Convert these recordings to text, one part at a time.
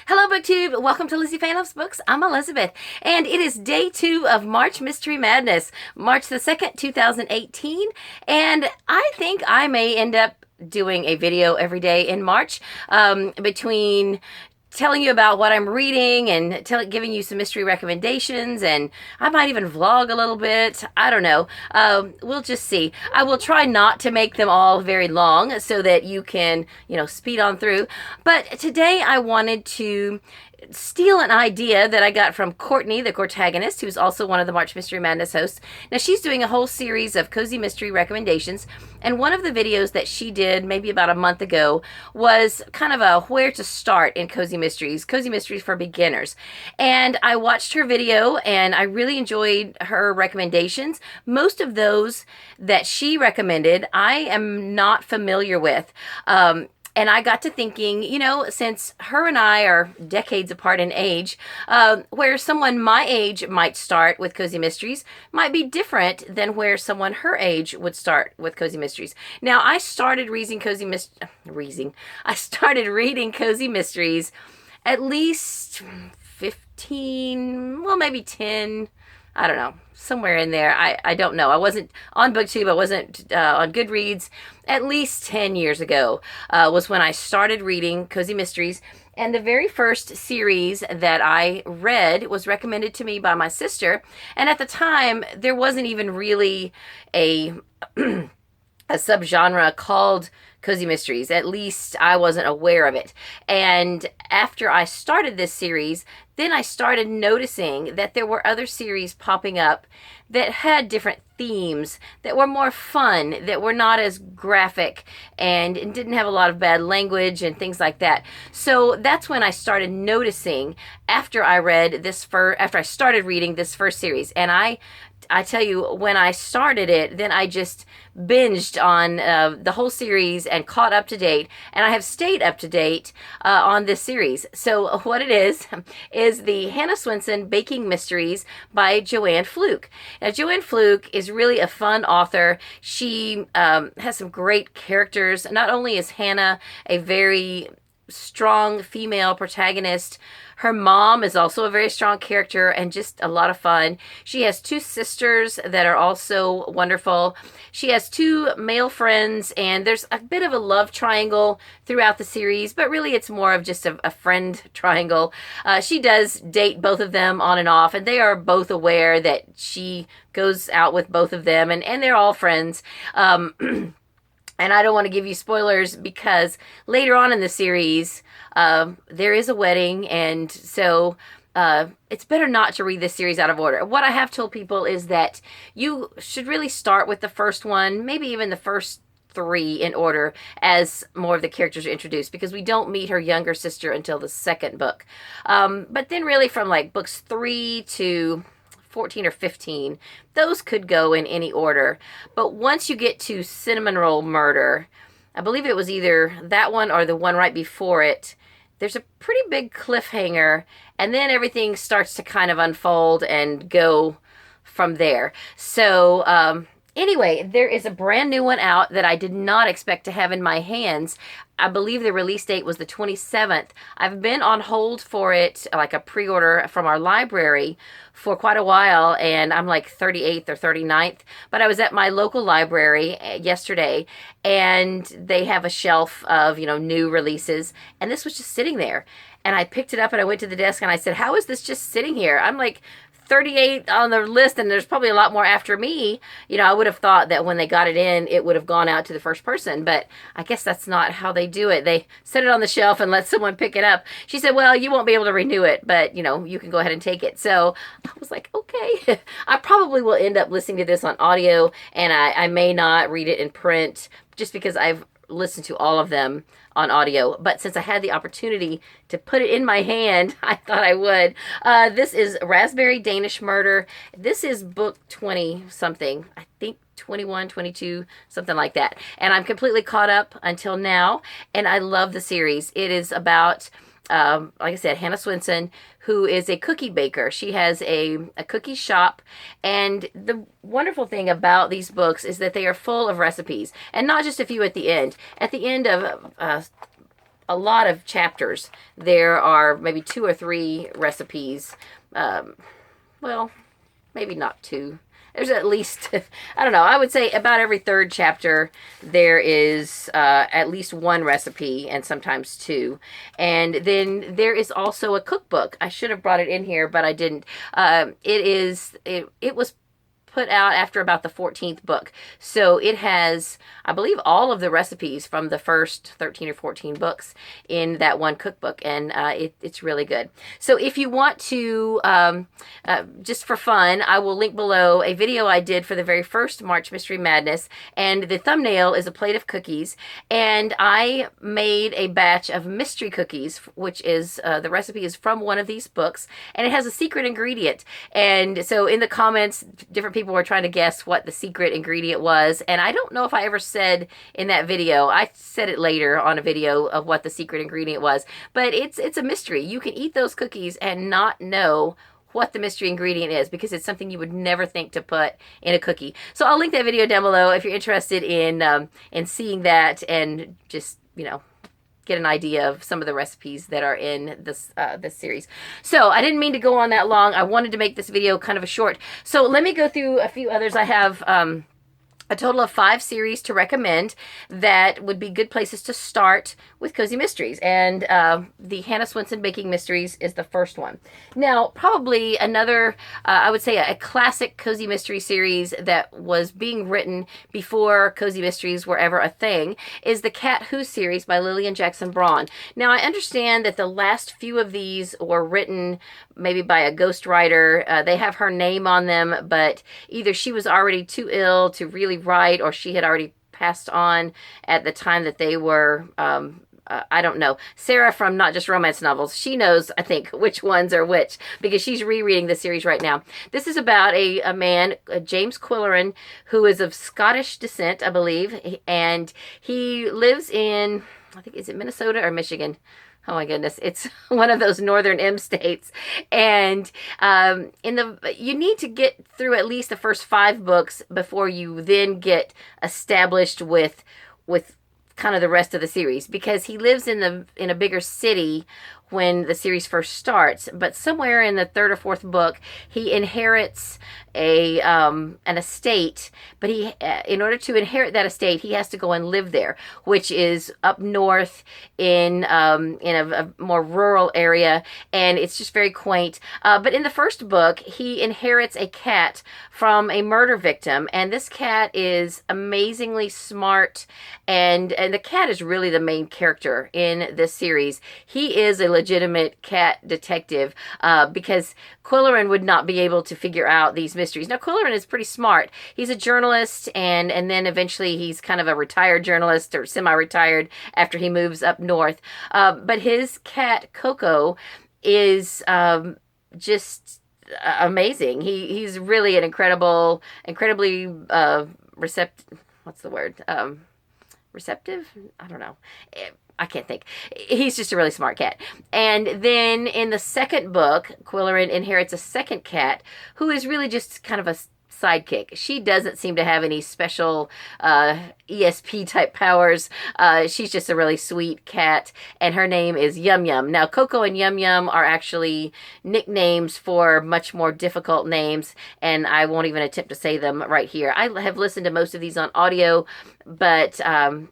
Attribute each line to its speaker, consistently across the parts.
Speaker 1: Hello, BookTube. Welcome to Lizzie Faye Loves Books. I'm Elizabeth, and it is day 2 of March Mystery Madness, March the 2nd, 2018, and I think I may end up doing a video every day in March between telling you about what I'm reading and giving you some mystery recommendations, and I might even vlog a little bit. I don't know. We'll just see. I will try not to make them all very long so that you can, speed on through. But today I wanted to steal an idea that I got from Courtney, the Courtagonist, who's also one of the March Mystery Madness hosts. Now, she's doing a whole series of cozy mystery recommendations, and one of the videos that she did maybe about a month ago was kind of a where to start in cozy mysteries for beginners. And I watched her video, and I really enjoyed her recommendations. Most of those that she recommended, I am not familiar with. And I got to thinking, since her and I are decades apart in age, where someone my age might start with cozy mysteries might be different than where someone her age would start with cozy mysteries. Now, I started reading cozy mysteries at least 15, well, maybe 10. I don't know, somewhere in there. I don't know. I wasn't on BookTube. I wasn't on Goodreads. At least 10 years ago was when I started reading cozy mysteries. And the very first series that I read was recommended to me by my sister. And at the time, there wasn't even really a subgenre called cozy mysteries. At least I wasn't aware of it. And after I started this series, then I started noticing that there were other series popping up that had different themes, that were more fun, that were not as graphic, and didn't have a lot of bad language and things like that. So that's when I started noticing after I started reading this first series. And I tell you, when I started it, then I just binged on the whole series and caught up to date. And I have stayed up to date on this series. So what it is the Hannah Swensen Baking Mysteries by Joanne Fluke. Now, Joanne Fluke is really a fun author. She has some great characters. Not only is Hannah a very strong female protagonist, her mom is also a very strong character and just a lot of fun. She has 2 sisters that are also wonderful. She has 2 male friends, and there's a bit of a love triangle throughout the series, but really it's more of just a friend triangle. She does date both of them on and off, and they are both aware that she goes out with both of them, and they're all friends. And I don't want to give you spoilers because later on in the series, there is a wedding, and so it's better not to read this series out of order. What I have told people is that you should really start with the first one, maybe even the first 3 in order as more of the characters are introduced, because we don't meet her younger sister until the second book. But then really from like books 3 to 14 or 15, those could go in any order. But once you get to Cinnamon Roll Murder, I believe it was either that one or the one right before it, there's a pretty big cliffhanger, and then everything starts to kind of unfold and go from there. So anyway, there is a brand new one out that I did not expect to have in my hands. I believe the release date was the 27th. I've been on hold for it, like a pre-order from our library, for quite a while, and I'm like 38th or 39th. But I was at my local library yesterday, and they have a shelf of, new releases, and this was just sitting there. And I picked it up, and I went to the desk, and I said, how is this just sitting here? I'm like 38 on the list, and there's probably a lot more after me. I would have thought that when they got it in, it would have gone out to the first person, but I guess that's not how they do it. They set it on the shelf and let someone pick it up. She said, well, you won't be able to renew it, but, you can go ahead and take it. So I was like, okay. I probably will end up listening to this on audio, and I may not read it in print just because I've listened to all of them on audio. But since I had the opportunity to put it in my hand, I thought I would. This is Raspberry Danish Murder. This is book 20 something. I think 21, 22, something like that. And I'm completely caught up until now, and I love the series. It is about like I said, Hannah Swensen, who is a cookie baker. She has a cookie shop, and the wonderful thing about these books is that they are full of recipes, and not just a few at the end. At the end of a lot of chapters, there are maybe 2 or 3 recipes. Well, maybe not 2. There's at least, I don't know, I would say about every 3rd chapter there is at least 1 recipe, and sometimes 2. And then there is also a cookbook. I should have brought it in here, but I didn't. It was put out after about the 14th book. So it has, I believe, all of the recipes from the first 13 or 14 books in that one cookbook, and it's really good. So if you want to, just for fun, I will link below a video I did for the very first March Mystery Madness, and the thumbnail is a plate of cookies, and I made a batch of mystery cookies, which is, the recipe is from one of these books, and it has a secret ingredient. And so in the comments, different people were trying to guess what the secret ingredient was, and I don't know if I ever said in that video. I said it later on a video of what the secret ingredient was, but it's a mystery. You can eat those cookies and not know what the mystery ingredient is, because it's something you would never think to put in a cookie. So I'll link that video down below if you're interested in seeing that, and just, you know, get an idea of some of the recipes that are in this series. So I didn't mean to go on that long. I wanted to make this video kind of a short. So let me go through a few others. I have a total of 5 series to recommend that would be good places to start with Cozy Mysteries. And the Hannah Swensen Baking Mysteries is the first one. Now, probably another, I would say a classic Cozy Mystery series that was being written before Cozy Mysteries were ever a thing is the Cat Who series by Lilian Jackson Braun. Now, I understand that the last few of these were written maybe by a ghostwriter. They have her name on them, but either she was already too ill to really write, or she had already passed on at the time that they were, I don't know. Sarah from Not Just Romance Novels, she knows, I think, which ones are which, because she's rereading the series right now. This is about a man, James Quilleran, who is of Scottish descent, I believe, and he lives in, I think, is it Minnesota or Michigan? Oh my goodness, it's one of those northern M states. And you need to get through at least the first 5 books before you then get established with kind of the rest of the series, because he lives in a bigger city when the series first starts, but somewhere in the 3rd or 4th book, he inherits an estate, but he, in order to inherit that estate, he has to go and live there, which is up north in a more rural area, and it's just very quaint. But in the first book, he inherits a cat from a murder victim, and this cat is amazingly smart, and the cat is really the main character in this series. He is a legitimate cat detective, because Quilleran would not be able to figure out these mysteries. Now, Quilleran is pretty smart. He's a journalist, and then eventually he's kind of a retired journalist, or semi-retired, after he moves up north. But his cat, Coco, is just amazing. He's really an incredibly what's the word? Receptive? I don't know. I can't think. He's just a really smart cat. And then in the second book, Quilleran inherits a second cat who is really just kind of a sidekick. She doesn't seem to have any special ESP type powers. She's just a really sweet cat, and her name is Yum Yum. Now, Coco and Yum Yum are actually nicknames for much more difficult names, and I won't even attempt to say them right here. I have listened to most of these on audio, but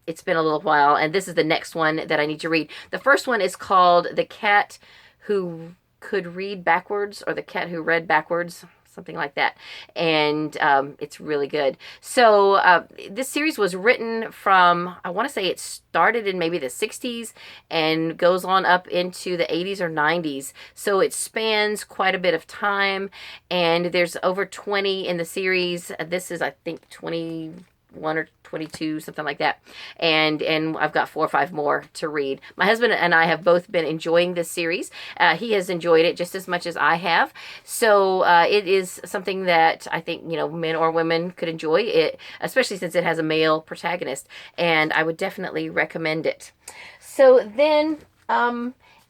Speaker 1: it's been a little while, and this is the next one that I need to read. The first one is called The Cat Who Could Read Backwards, or The Cat Who Read Backwards, something like that, and it's really good. So this series was written from, I want to say it started in maybe the 60s and goes on up into the 80s or 90s, so it spans quite a bit of time, and there's over 20 in the series. This is, I think, 21 or 22, something like that, and I've got 4 or 5 more to read. My husband and I have both been enjoying this series. He has enjoyed it just as much as I have, so it is something that I think, you know, men or women could enjoy it, especially since it has a male protagonist, and I would definitely recommend it. So then,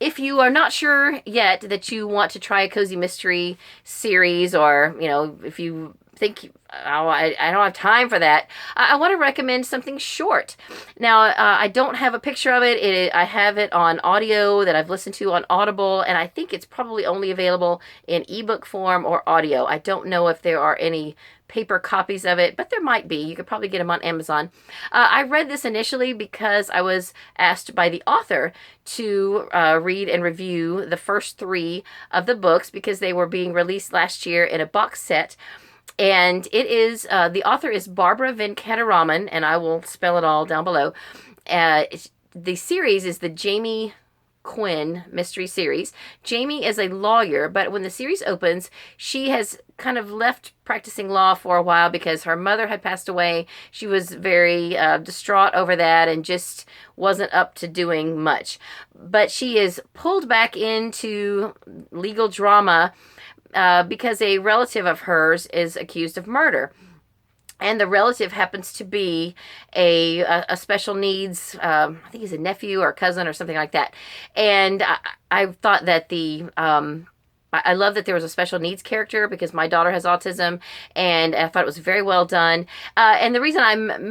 Speaker 1: if you are not sure yet that you want to try a Cozy Mystery series, or, you know, if you think, oh, I don't have time for that. I want to recommend something short. Now, I don't have a picture of it. I have it on audio that I've listened to on Audible, and I think it's probably only available in ebook form or audio. I don't know if there are any paper copies of it, but there might be. You could probably get them on Amazon. I read this initially because I was asked by the author to read and review the first 3 of the books because they were being released last year in a box set. And it is, the author is Barbara Venkataraman, and I will spell it all down below. The series is the Jamie Quinn mystery series. Jamie is a lawyer, but when the series opens, she has kind of left practicing law for a while because her mother had passed away. She was very distraught over that and just wasn't up to doing much. But she is pulled back into legal drama because a relative of hers is accused of murder. And the relative happens to be a special needs, I think he's a nephew or cousin or something like that. And I thought that I love that there was a special needs character because my daughter has autism, and I thought it was very well done. And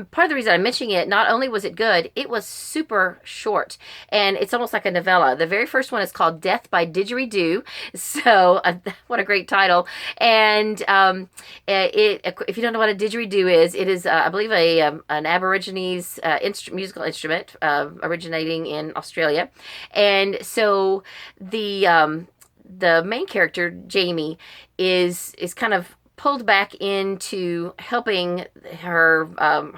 Speaker 1: part of the reason I'm mentioning it, not only was it good, it was super short, and it's almost like a novella. The very first one is called Death by Didgeridoo, so what a great title. And if you don't know what a didgeridoo is, it is, I believe, an Aborigines musical instrument originating in Australia. And so the main character, Jamie, is kind of pulled back into helping her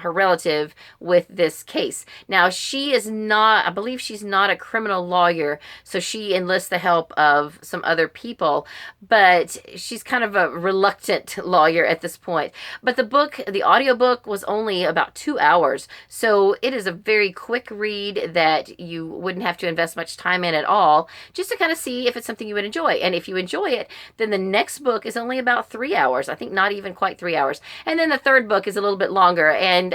Speaker 1: relative with this case. Now, she is not, I believe she's not a criminal lawyer, so she enlists the help of some other people, but she's kind of a reluctant lawyer at this point. But the audiobook was only about 2 hours, so it is a very quick read that you wouldn't have to invest much time in at all, just to kind of see if it's something you would enjoy. And if you enjoy it, then the next book is only about 3 hours. I think not even quite 3 hours. And then the third book is a little bit longer, and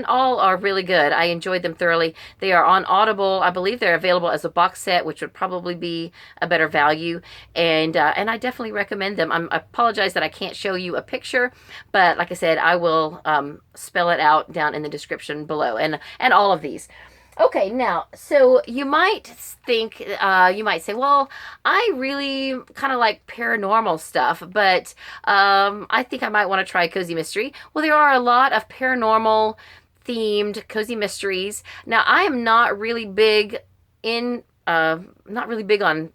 Speaker 1: all are really good. I enjoyed them thoroughly. They are on Audible. I believe they're available as a box set, which would probably be a better value. And I definitely recommend them. I apologize that I can't show you a picture, but like I said, I will spell it out down in the description below, and all of these. Okay, now, so you might think, you might say, well, I really kind of like paranormal stuff, but I think I might want to try cozy mystery. Well, there are a lot of paranormal themed cozy mysteries. Now, I am not really big on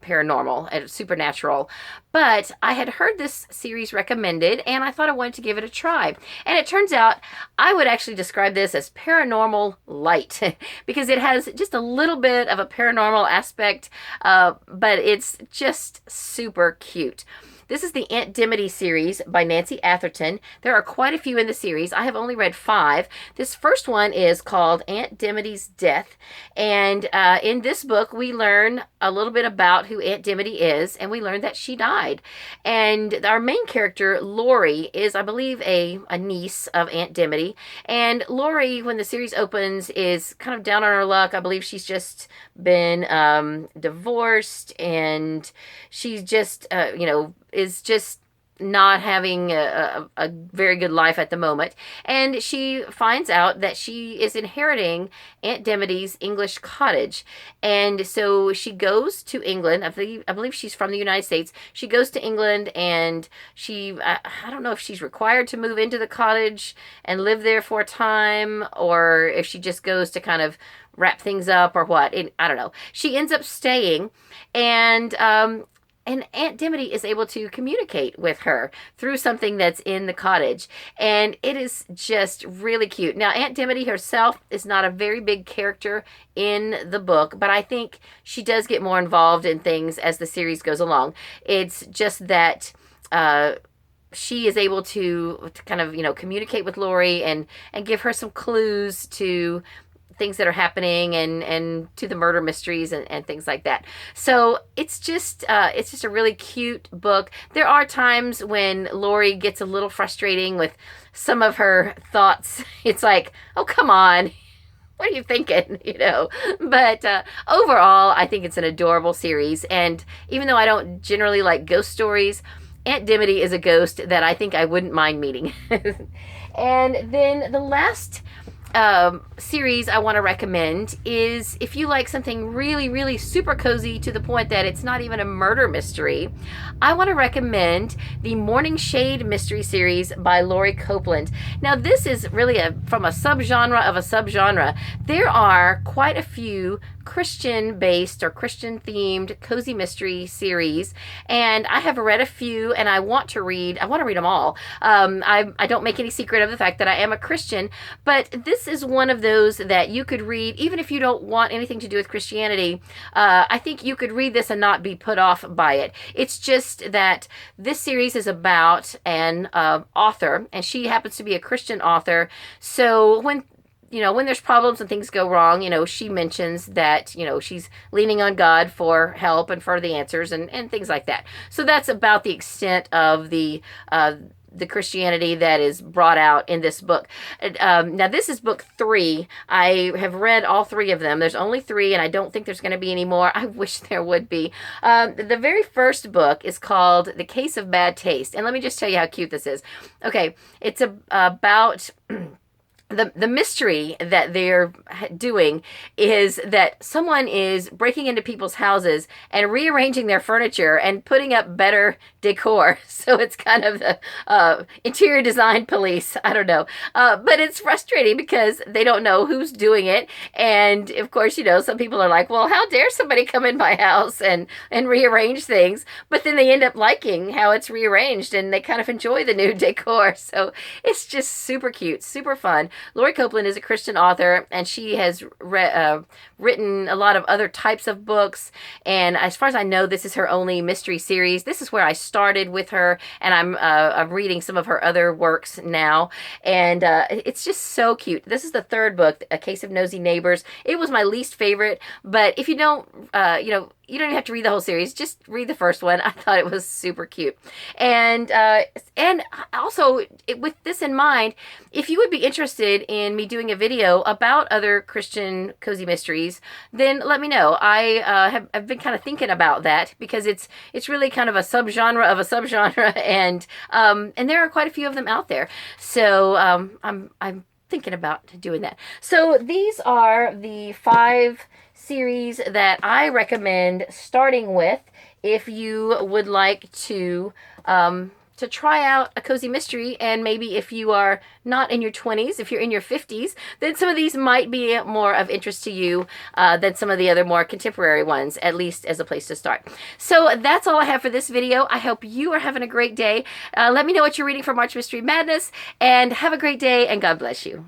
Speaker 1: paranormal and supernatural, but I had heard this series recommended, and I thought I wanted to give it a try. And it turns out I would actually describe this as paranormal light because it has just a little bit of a paranormal aspect, but it's just super cute. This is the Aunt Dimity series by Nancy Atherton. There are quite a few in the series. I have only read 5. This first one is called Aunt Dimity's Death. And in this book, we learn a little bit about who Aunt Dimity is, and we learn that she died. And our main character, Lori, is, I believe, a niece of Aunt Dimity. And Lori, when the series opens, is kind of down on her luck. I believe she's just been divorced, and she's just, is just not having a very good life at the moment. And she finds out that she is inheriting Aunt Dimity's English cottage. And so she goes to England. I believe she's from the United States. She goes to England, and I don't know if she's required to move into the cottage and live there for a time, or if she just goes to kind of wrap things up or what. I don't know. She ends up staying, and Aunt Dimity is able to communicate with her through something that's in the cottage. And it is just really cute. Now, Aunt Dimity herself is not a very big character in the book, but I think she does get more involved in things as the series goes along. It's just that she is able to kind of, communicate with Lori and give her some clues to things that are happening and to the murder mysteries and things like that. So it's just a really cute book. There are times when Lori gets a little frustrating with some of her thoughts. It's like, oh, come on. What are you thinking? But overall, I think it's an adorable series. And even though I don't generally like ghost stories, Aunt Dimity is a ghost that I think I wouldn't mind meeting. And then the last series I want to recommend is, if you like something really, really super cozy to the point that it's not even a murder mystery, I want to recommend the Morning Shade mystery series by Lori Copeland. Now, this is really from a subgenre of a subgenre. There are quite a few Christian-based or Christian-themed cozy mystery series, and I have read a few, and I want to read them all. I don't make any secret of the fact that I am a Christian, but this is one of those that you could read even if you don't want anything to do with Christianity. I think you could read this and not be put off by it. It's just that this series is about an author, and she happens to be a Christian author. So when there's problems and things go wrong, she mentions that, she's leaning on God for help and for the answers and things like that. So that's about the extent of the Christianity that is brought out in this book. Now, this is book 3. I have read all 3 of them. There's only 3, and I don't think there's going to be any more. I wish there would be. The very first book is called The Case of Bad Taste. And let me just tell you how cute this is. Okay, it's about... The mystery that they're doing is that someone is breaking into people's houses and rearranging their furniture and putting up better decor. So it's kind of the interior design police. I don't know. But it's frustrating because they don't know who's doing it. And of course, some people are like, well, how dare somebody come in my house and rearrange things? But then they end up liking how it's rearranged, and they kind of enjoy the new decor. So it's just super cute, super fun. Lori Copeland is a Christian author, and she has written a lot of other types of books. And as far as I know, this is her only mystery series. This is where I started with her, and I'm reading some of her other works now. And it's just so cute. This is the 3rd book, A Case of Nosy Neighbors. It was my least favorite, but if you don't, you don't even have to read the whole series. Just read the first one. I thought it was super cute. And also, with this in mind, if you would be interested in me doing a video about other Christian cozy mysteries, then let me know. I've been kind of thinking about that, because it's really kind of a subgenre of a subgenre, and there are quite a few of them out there. So I'm thinking about doing that. So these are the 5 series that I recommend starting with if you would like to try out a cozy mystery. And maybe if you are not in your 20s, if you're in your 50s, then some of these might be more of interest to you than some of the other more contemporary ones, at least as a place to start. So that's all I have for this video. I hope you are having a great day. Let me know what you're reading for March Mystery Madness, and have a great day, and God bless you.